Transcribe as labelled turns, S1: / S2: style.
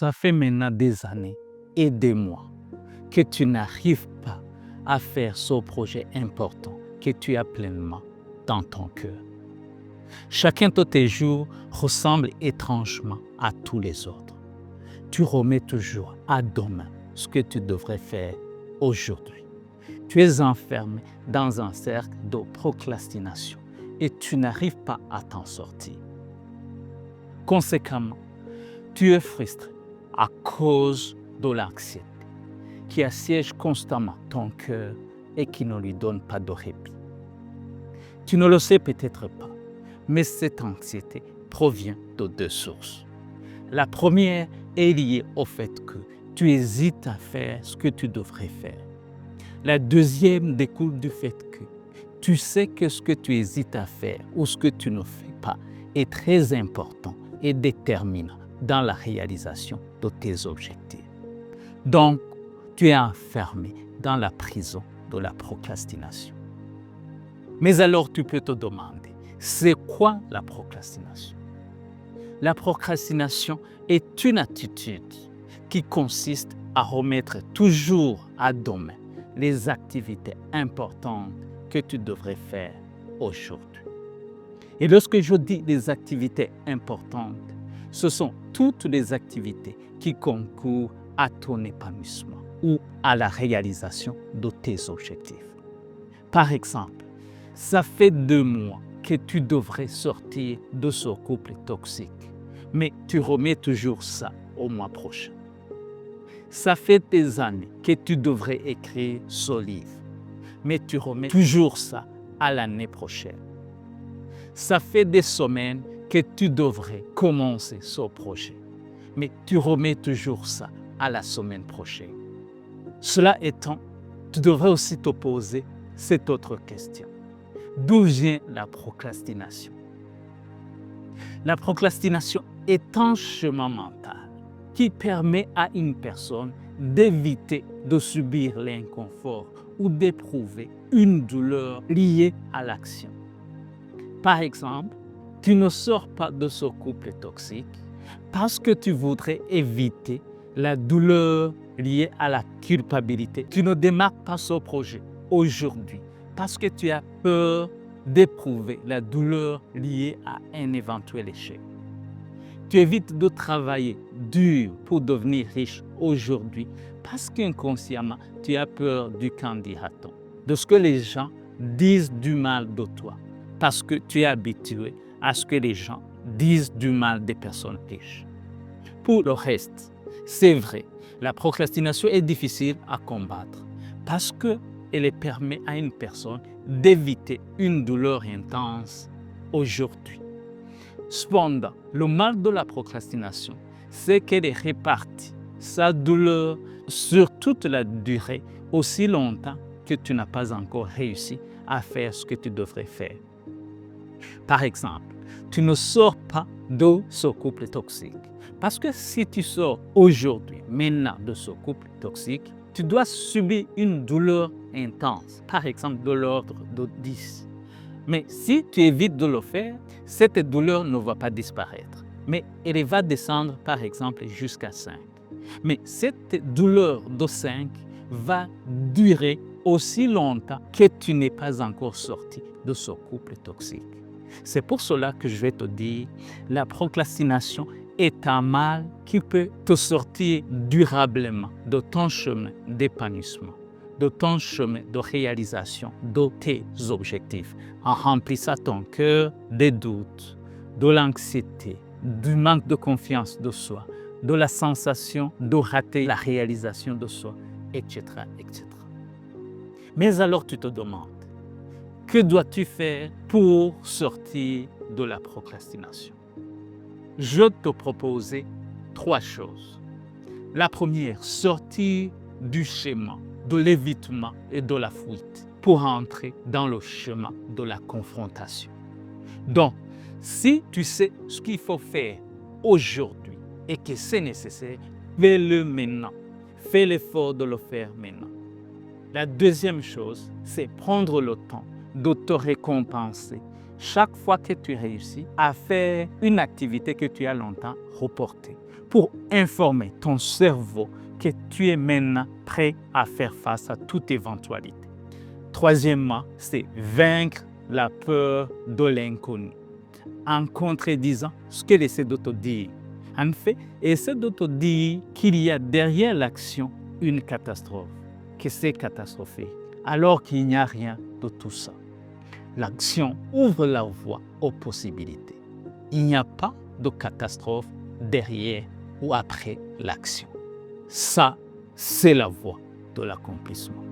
S1: Ça fait maintenant des années et des mois que tu n'arrives pas à faire ce projet important que tu as pleinement dans ton cœur. Chacun de tes jours ressemble étrangement à tous les autres. Tu remets toujours à demain ce que tu devrais faire aujourd'hui. Tu es enfermé dans un cercle de procrastination et tu n'arrives pas à t'en sortir. Conséquemment, tu es frustré à cause de l'anxiété qui assiège constamment ton cœur et qui ne lui donne pas de répit. Tu ne le sais peut-être pas, mais cette anxiété provient de deux sources. La première est liée au fait que tu hésites à faire ce que tu devrais faire. La deuxième découle du fait que tu sais que ce que tu hésites à faire ou ce que tu ne fais pas est très important et déterminant dans la réalisation de tes objectifs. Donc, tu es enfermé dans la prison de la procrastination. Mais alors tu peux te demander, c'est quoi la procrastination? La procrastination est une attitude qui consiste à remettre toujours à demain les activités importantes que tu devrais faire aujourd'hui. Et lorsque je dis des activités importantes, ce sont toutes les activités qui concourent à ton épanouissement ou à la réalisation de tes objectifs. Par exemple, ça fait 2 mois que tu devrais sortir de ce couple toxique, mais tu remets toujours ça au mois prochain. Ça fait des années que tu devrais écrire ce livre, mais tu remets toujours ça à l'année prochaine. Ça fait des semaines que tu devrais commencer ce projet, mais tu remets toujours ça à la semaine prochaine. Cela étant, tu devrais aussi te poser cette autre question. D'où vient la procrastination? La procrastination est un chemin mental qui permet à une personne d'éviter de subir l'inconfort ou d'éprouver une douleur liée à l'action. Par exemple, tu ne sors pas de ce couple toxique parce que tu voudrais éviter la douleur liée à la culpabilité. Tu ne démarres pas ce projet aujourd'hui parce que tu as peur d'éprouver la douleur liée à un éventuel échec. Tu évites de travailler dur pour devenir riche aujourd'hui parce qu'inconsciemment, tu as peur du qu'en dira-t-on, de ce que les gens disent du mal de toi, parce que tu es habitué à ce que les gens disent du mal des personnes riches. Pour le reste, c'est vrai, la procrastination est difficile à combattre parce qu'elle permet à une personne d'éviter une douleur intense aujourd'hui. Cependant, le mal de la procrastination, c'est qu'elle répartit sa douleur sur toute la durée, aussi longtemps que tu n'as pas encore réussi à faire ce que tu devrais faire. Par exemple, tu ne sors pas de ce couple toxique. Parce que si tu sors aujourd'hui, maintenant, de ce couple toxique, tu dois subir une douleur intense, par exemple de l'ordre de 10. Mais si tu évites de le faire, cette douleur ne va pas disparaître, mais elle va descendre par exemple jusqu'à 5. Mais cette douleur de 5 va durer aussi longtemps que tu n'es pas encore sorti de ce couple toxique. C'est pour cela que je vais te dire, la procrastination est un mal qui peut te sortir durablement de ton chemin d'épanouissement, de ton chemin de réalisation de tes objectifs, en remplissant ton cœur des doutes, de l'anxiété, du manque de confiance de soi, de la sensation de rater la réalisation de soi, etc., etc. Mais alors tu te demandes, que dois-tu faire pour sortir de la procrastination? Je te proposer 3 choses. La première, sortir du schéma de l'évitement et de la fuite pour entrer dans le chemin de la confrontation. Donc, si tu sais ce qu'il faut faire aujourd'hui et que c'est nécessaire, fais-le maintenant. Fais l'effort de le faire maintenant. La deuxième chose, c'est prendre le temps de te récompenser chaque fois que tu réussis à faire une activité que tu as longtemps reportée, pour informer ton cerveau que tu es maintenant prêt à faire face à toute éventualité. Troisièmement, c'est vaincre la peur de l'inconnu en contredisant ce qu'elle essaie de te dire. En fait, essaie de te dire qu'il y a derrière l'action une catastrophe, que c'est catastrophique, alors qu'il n'y a rien de tout ça. L'action ouvre la voie aux possibilités. Il n'y a pas de catastrophe derrière ou après l'action. Ça, c'est la voie de l'accomplissement.